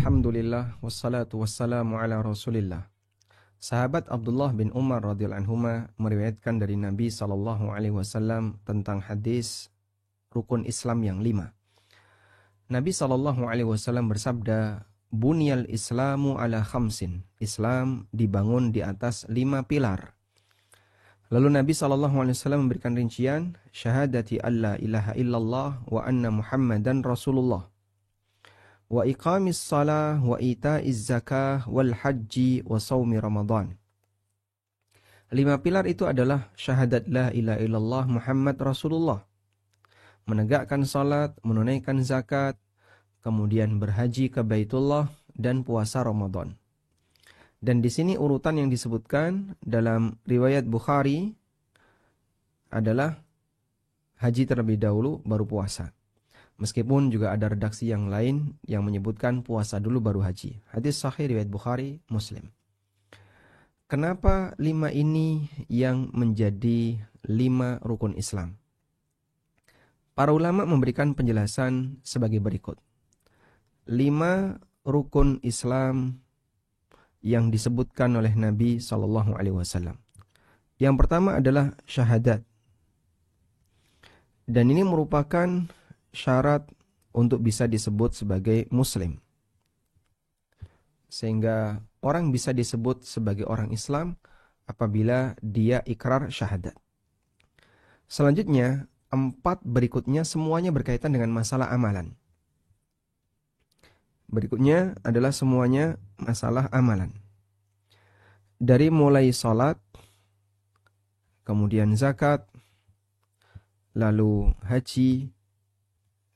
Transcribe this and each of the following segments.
Alhamdulillah wassalatu wassalamu ala Rasulillah. Sahabat Abdullah bin Umar radhiyallahu anhuma meriwayatkan dari Nabi sallallahu alaihi wasallam tentang hadis rukun Islam yang 5. Nabi sallallahu alaihi wasallam bersabda, "Bunyal Islamu ala khamsin." Islam dibangun di atas 5 pilar. Lalu Nabi sallallahu alaihi wasallam memberikan rincian, syahadati alla ilaha illallah wa anna Muhammadan Rasulullah. Wa iqamis salah wa ita'iz zakah wal haji wa saumi Ramadan. 5 pilar itu adalah syahadat la ilaha illallah Muhammad Rasulullah, menegakkan salat, menunaikan zakat, kemudian berhaji ke Baitullah dan puasa Ramadan. Dan di sini urutan yang disebutkan dalam riwayat Bukhari adalah haji terlebih dahulu baru puasa. Meskipun juga ada redaksi yang lain yang menyebutkan puasa dulu baru haji. Hadis sahih riwayat Bukhari, Muslim. Kenapa 5 ini yang menjadi 5 rukun Islam? Para ulama memberikan penjelasan sebagai berikut. 5 rukun Islam yang disebutkan oleh Nabi SAW. Yang pertama adalah syahadat. Dan ini merupakan syarat untuk bisa disebut sebagai Muslim. Sehingga orang bisa disebut sebagai orang Islam apabila dia ikrar syahadat. Selanjutnya, 4 berikutnya semuanya berkaitan dengan masalah amalan. Berikutnya adalah semuanya masalah amalan. Dari mulai salat, kemudian zakat, lalu haji,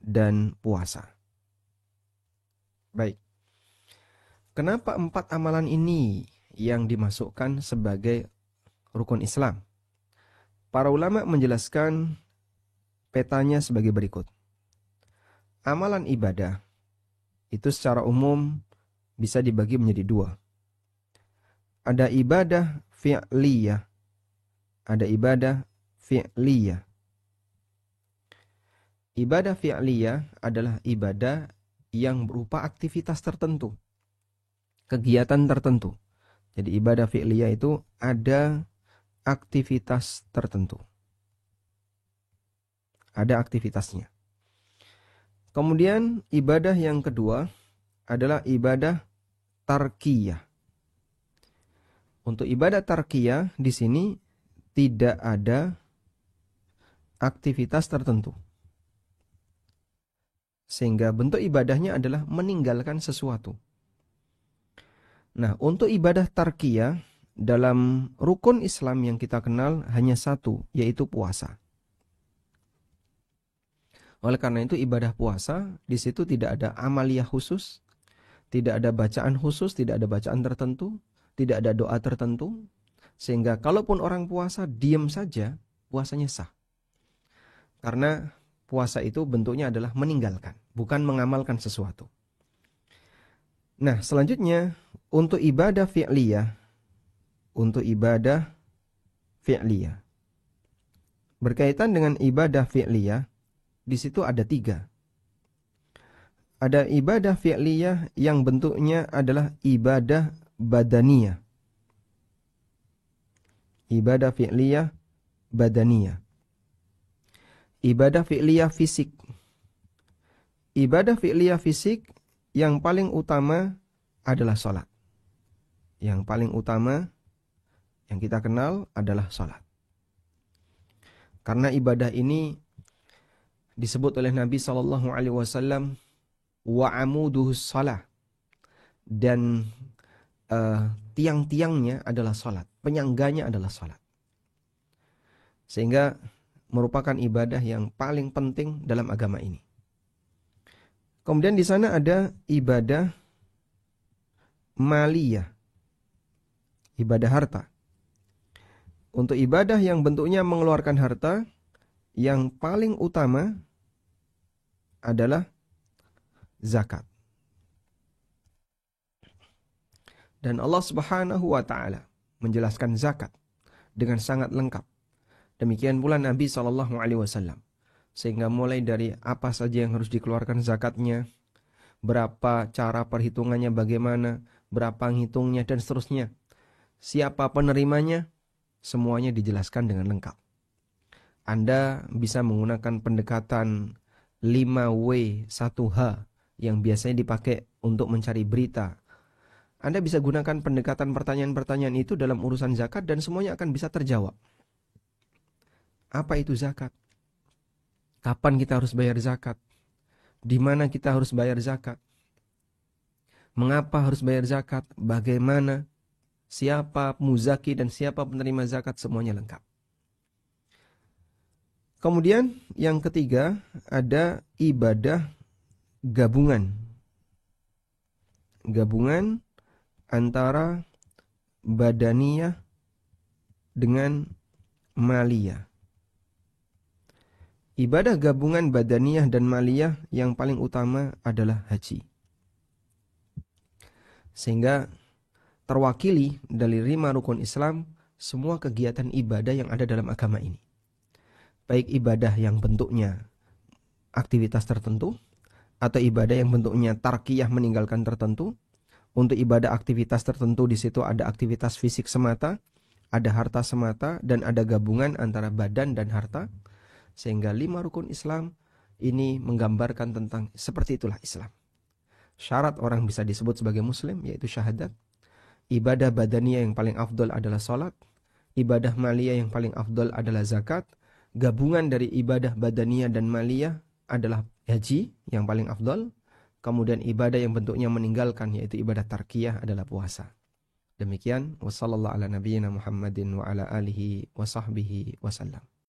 dan puasa. Baik. Kenapa 4 amalan ini yang dimasukkan sebagai rukun Islam? Para ulama menjelaskan petanya sebagai berikut. Amalan ibadah itu secara umum bisa dibagi menjadi 2. Ada ibadah fi'liyah, ada ibadah fi'liyah. Ibadah fi'liyah adalah ibadah yang berupa aktivitas tertentu, kegiatan tertentu. Jadi ibadah fi'liyah itu ada aktivitas tertentu. Ada aktivitasnya. Kemudian ibadah yang kedua adalah ibadah tarkiyah. Untuk ibadah tarkiyah di sini tidak ada aktivitas tertentu. Sehingga bentuk ibadahnya adalah meninggalkan sesuatu. Nah, untuk ibadah tarkiyah dalam rukun Islam yang kita kenal hanya 1, yaitu puasa. Oleh karena itu ibadah puasa di situ tidak ada amaliyah khusus, tidak ada bacaan khusus, tidak ada bacaan tertentu, tidak ada doa tertentu, sehingga kalaupun orang puasa diam saja, puasanya sah. Karena puasa itu bentuknya adalah meninggalkan, bukan mengamalkan sesuatu. Nah, selanjutnya untuk ibadah fi'liyah. Berkaitan dengan ibadah fi'liyah, di situ ada 3. Ada ibadah fi'liyah yang bentuknya adalah ibadah badaniyah. Ibadah fi'liyah badaniyah. Ibadah fi'liyah fisik. Ibadah fi'liyah fisik yang paling utama adalah sholat. Yang paling utama yang kita kenal adalah sholat. Karena ibadah ini disebut oleh Nabi SAW wa amuduhus shalah. Dan tiang-tiangnya adalah sholat. Penyangganya adalah sholat. Sehingga merupakan ibadah yang paling penting dalam agama ini. Kemudian di sana ada ibadah maliyah, ibadah harta. Untuk ibadah yang bentuknya mengeluarkan harta, yang paling utama adalah zakat. Dan Allah Subhanahu wa taala menjelaskan zakat dengan sangat lengkap. Demikian pula Nabi SAW. Sehingga mulai dari apa saja yang harus dikeluarkan zakatnya, berapa cara perhitungannya, bagaimana, berapa ngitungnya, dan seterusnya. Siapa penerimanya, semuanya dijelaskan dengan lengkap. Anda bisa menggunakan pendekatan 5W1H yang biasanya dipakai untuk mencari berita. Anda bisa gunakan pendekatan pertanyaan-pertanyaan itu dalam urusan zakat dan semuanya akan bisa terjawab. Apa itu zakat? Kapan kita harus bayar zakat? Di mana kita harus bayar zakat? Mengapa harus bayar zakat? Bagaimana? Siapa muzaki dan siapa penerima zakat? Semuanya lengkap. Kemudian yang ketiga ada ibadah gabungan. Gabungan antara badaniyah dengan maliyah. Ibadah gabungan badaniyah dan maliyah yang paling utama adalah haji. Sehingga terwakili dari 5 rukun Islam semua kegiatan ibadah yang ada dalam agama ini. Baik ibadah yang bentuknya aktivitas tertentu, atau ibadah yang bentuknya tarkiyah meninggalkan tertentu. Untuk ibadah aktivitas tertentu di situ ada aktivitas fisik semata, ada harta semata, dan ada gabungan antara badan dan harta. Sehingga 5 rukun Islam ini menggambarkan tentang seperti itulah Islam. Syarat orang bisa disebut sebagai muslim yaitu syahadat. Ibadah badaniyah yang paling afdol adalah salat. Ibadah maliyah yang paling afdol adalah zakat. Gabungan dari ibadah badaniyah dan maliyah adalah haji yang paling afdol. Kemudian ibadah yang bentuknya meninggalkan yaitu ibadah tarkiyah adalah puasa. Demikian, wassallallahu ala nabiyyina Muhammadin wa ala alihi wa sahbihi wasallam.